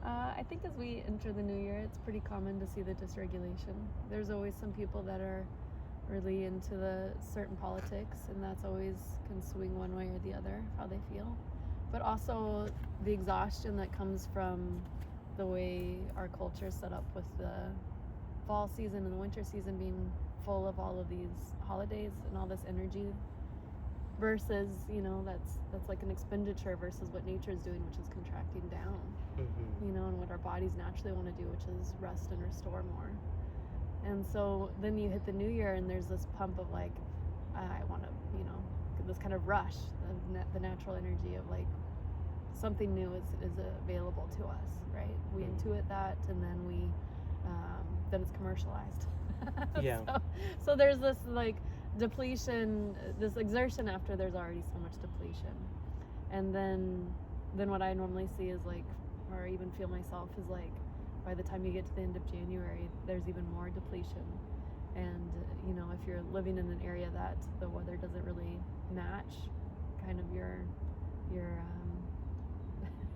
I think as we enter the new year, it's pretty common to see the dysregulation. There's always some people that are really into the certain politics, and that's always can swing one way or the other, how they feel. But also the exhaustion that comes from the way our culture is set up with the fall season and the winter season being full of all of these holidays and all this energy versus, that's like an expenditure versus what nature is doing, which is contracting down, and what our bodies naturally want to do, which is rest and restore more. And so then you hit the new year and there's this pump of like, I want to, this kind of rush, the natural energy of like something new is available to us, right? We intuit that, and then then it's commercialized. Yeah. So there's this like depletion, this exertion after there's already so much depletion. And then what I normally see is like, or even feel myself, is like by the time you get to the end of January, there's even more depletion. And if you're living in an area that the weather doesn't really match kind of your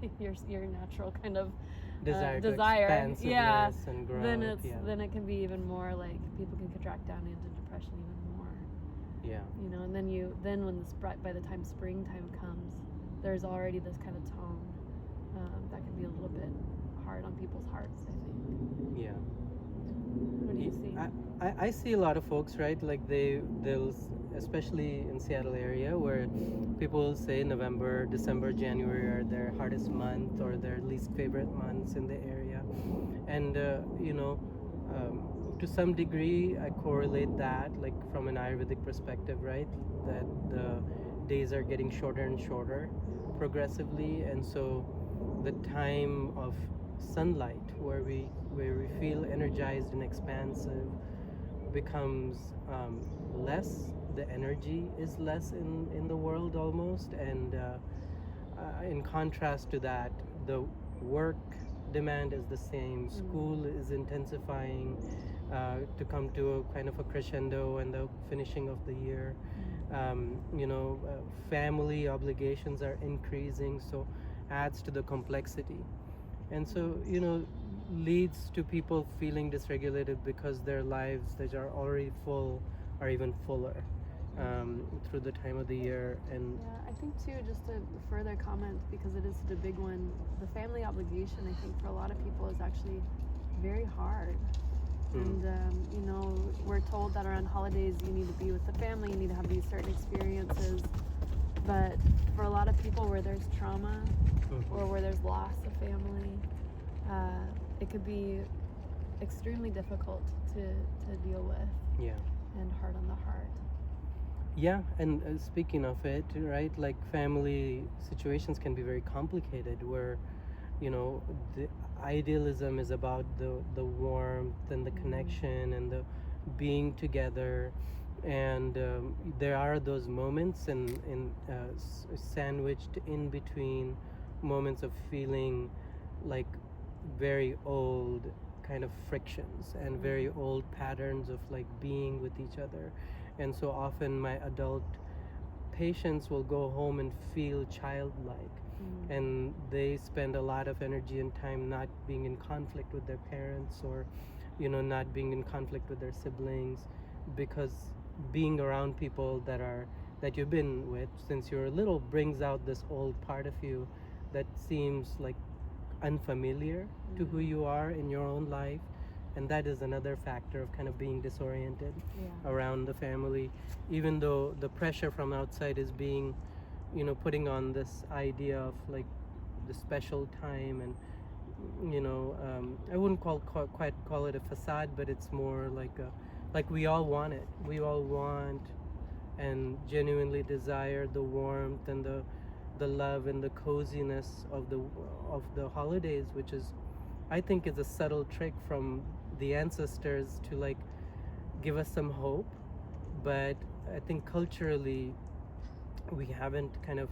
natural kind of desire, yeah, and growth, then it can be even more like people can contract down into depression even more. Yeah. And then when by the time springtime comes, there's already this kind of tone that can be a little bit hard on people's hearts, I think. Yeah. What do you see? I see a lot of folks, right? Like they'll, especially in Seattle area, where people will say November, December, January are their hardest month or their least favorite months in the area. And, to some degree, I correlate that, like from an Ayurvedic perspective, right? That the days are getting shorter and shorter progressively. And so the time of sunlight where we feel energized and expansive becomes less. The energy is less in the world almost, and in contrast to that, the work demand is the same. School is intensifying to come to a kind of a crescendo and the finishing of the year. Family obligations are increasing, so adds to the complexity. And so, leads to people feeling dysregulated because their lives that are already full are even fuller through the time of the year. And yeah, I think too, just to further comment, because it is the big one, the family obligation, I think for a lot of people is actually very hard. And we're told that around holidays you need to be with the family, you need to have these certain experiences, but for a lot of people where there's trauma or where there's loss of family, it could be extremely difficult to deal with. Yeah. And hard on the heart. Yeah, and speaking of it, right, like family situations can be very complicated where, the idealism is about the warmth and the connection and the being together. And there are those moments sandwiched in between moments of feeling like very old kind of frictions and very old patterns of like being with each other. And so often my adult patients will go home and feel childlike, and they spend a lot of energy and time not being in conflict with their parents, or not being in conflict with their siblings, because being around people that you've been with since you were little brings out this old part of you that seems like unfamiliar to who you are in your own life. And that is another factor of kind of being disoriented around the family, even though the pressure from outside is being, putting on this idea of like the special time. And I wouldn't quite call it a facade, but it's more like we all want it. We all want and genuinely desire the warmth and the love and the coziness of the holidays, which is, I think, is a subtle trick from the ancestors to like give us some hope. But I think culturally we haven't kind of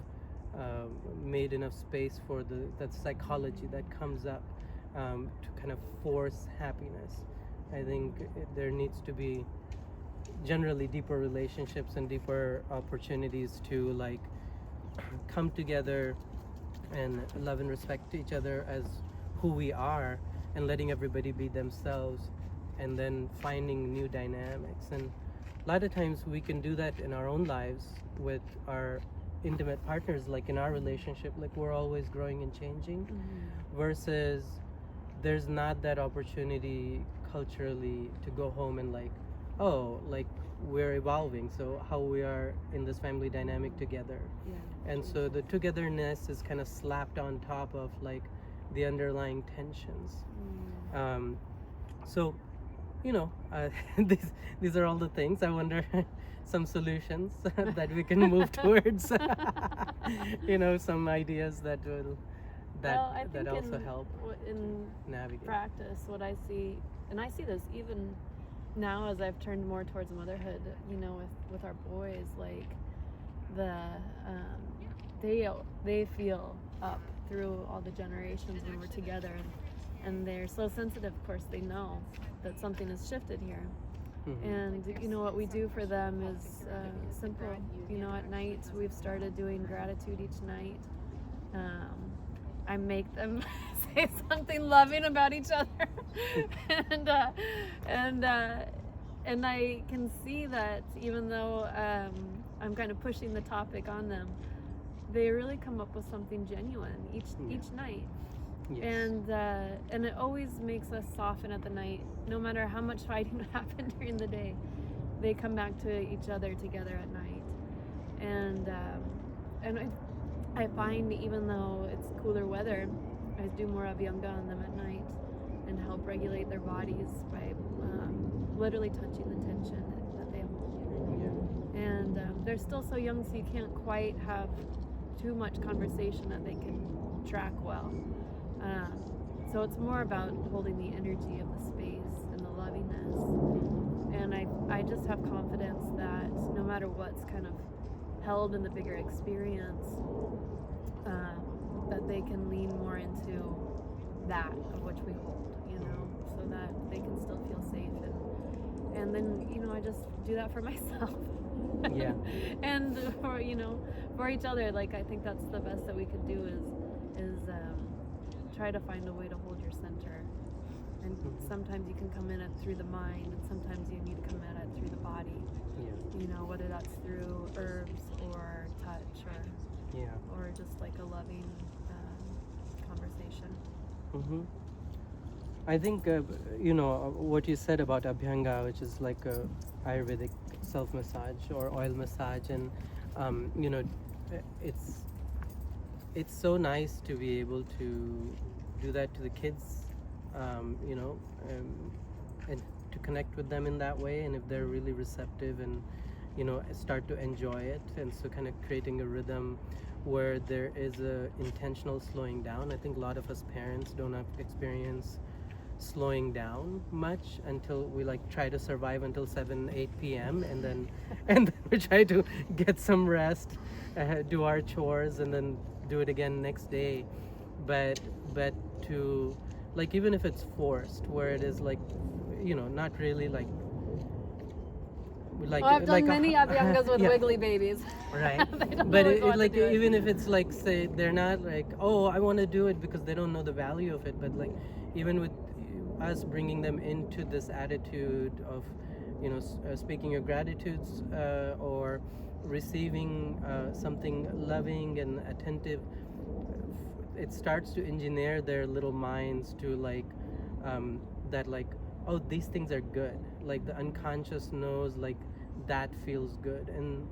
made enough space for that psychology that comes up to kind of force happiness. I think there needs to be generally deeper relationships and deeper opportunities to come together and love and respect each other as who we are and letting everybody be themselves, and then finding new dynamics. And a lot of times we can do that in our own lives with our intimate partners, like in our relationship, like we're always growing and changing, versus there's not that opportunity culturally to go home and like, oh, like we're evolving, so how we are in this family dynamic together. And so the togetherness is kind of slapped on top of like the underlying tensions. So these are all the things. I wonder some solutions that we can move towards. Some ideas that will I think also help in navigate practice. What I see, and I see this even now as I've turned more towards motherhood, with our boys, like they feel up through all the generations when we're together, and they're so sensitive. Of course, they know that something has shifted here. And what we do for them is simple. At night we've started doing gratitude each night. I make them say something loving about each other, and I can see that even though I'm kind of pushing the topic on them, they really come up with something genuine each night. Yes. And it always makes us soften at the night, no matter how much fighting would happen during the day. They come back to each other together at night, and I find even though it's cooler weather, I do more abhyanga on them at night and help regulate their bodies by literally touching the tension that they hold. And they're still so young, so you can't quite have too much conversation that they can track well. So it's more about holding the energy of the space and the lovingness. And I just have confidence that no matter what's kind of held in the bigger experience, that they can lean more into that of which we hold, so that they can still feel safe. And then, I just do that for myself. Yeah. And for each other. Like, I think that's the best that we could do is try to find a way to hold your center. And sometimes you can come in it through the mind, and sometimes you need to come at it through the body. Whether that's through herbs or touch or just like a loving conversation. I think what you said about abhyanga, which is like a Ayurvedic self-massage or oil massage, and it's so nice to be able to do that to the kids, and to connect with them in that way. And if they're really receptive and start to enjoy it, and so kind of creating a rhythm where there is a intentional slowing down. I think a lot of us parents don't have experience slowing down much until we like try to survive until 7-8 p.m. and then we try to get some rest, do our chores, and then do it again next day. But to, like, even if it's forced, where it is like not really like I've done many abhyangas with wiggly babies. Right. But like even if it's like, say they're not like, oh, I want to do it, because they don't know the value of it, but like even with us bringing them into this attitude of speaking your gratitudes, or receiving something loving and attentive, it starts to engineer their little minds to like that, like, oh, these things are good. Like the unconscious knows like that feels good. And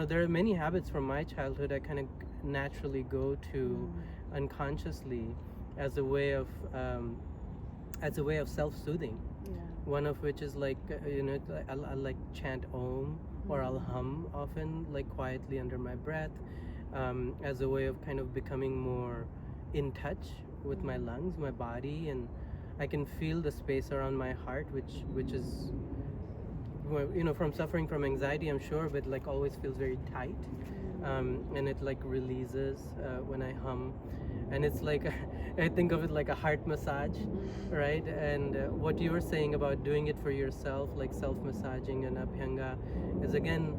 there are many habits from my childhood I kind of naturally go to unconsciously as a way of self-soothing. One of which is like I'll like chant Om, or I'll hum often, like quietly under my breath, as a way of kind of becoming more in touch with my lungs, my body, and I can feel the space around my heart, which is, from suffering from anxiety, I'm sure, but like always feels very tight, and it like releases when I hum. And it's like, I think of it like a heart massage, right? And what you were saying about doing it for yourself, like self-massaging and abhyanga, is again,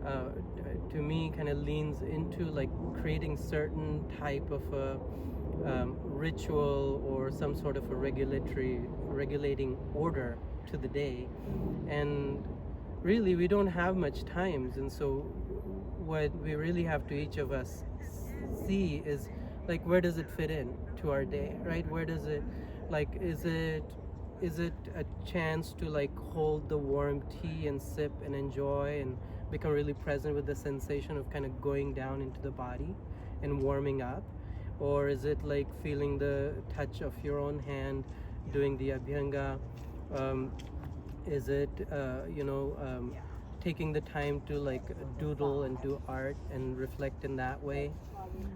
to me, kind of leans into like creating certain type of ritual or some sort of a regulating order to the day. And really we don't have much times, and so what we really have to each of us see is like, where does it fit in to our day, right? Where does it, like, is it a chance to like hold the warm tea and sip and enjoy and become really present with the sensation of kind of going down into the body and warming up? Or is it like feeling the touch of your own hand doing the abhyanga? Is it taking the time to like doodle and do art and reflect in that way?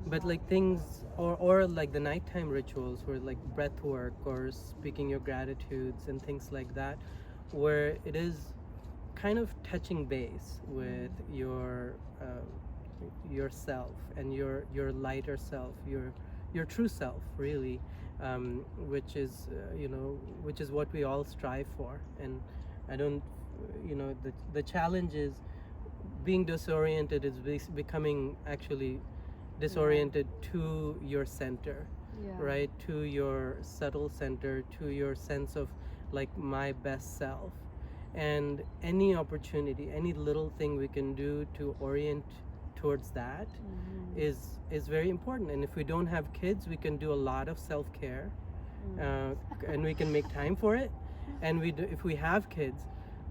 But like things, or like the nighttime rituals where like breath work or speaking your gratitudes and things like that, where it is kind of touching base with yourself and your lighter self, your true self, really, which is which is what we all strive for. And I don't, the challenge is being disoriented is becoming actually disoriented to your center, Yeah. right? To your subtle center, to your sense of like my best self. And any opportunity, any little thing we can do to orient towards that is very important. And if we don't have kids, we can do a lot of self-care, and we can make time for it. And if we have kids,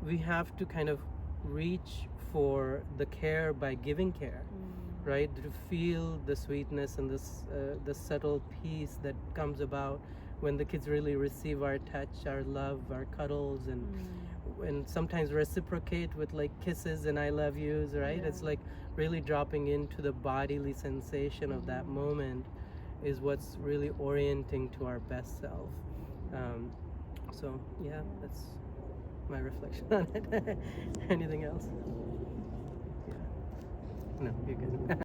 we have to kind of reach for the care by giving care, right? To feel the sweetness and the subtle peace that comes about when the kids really receive our touch, our love, our cuddles, and sometimes reciprocate with like kisses and I love yous, right? Yeah. It's like really dropping into the bodily sensation of that moment is what's really orienting to our best self. So yeah, that's my reflection on it. Anything else? Yeah. No, you're good.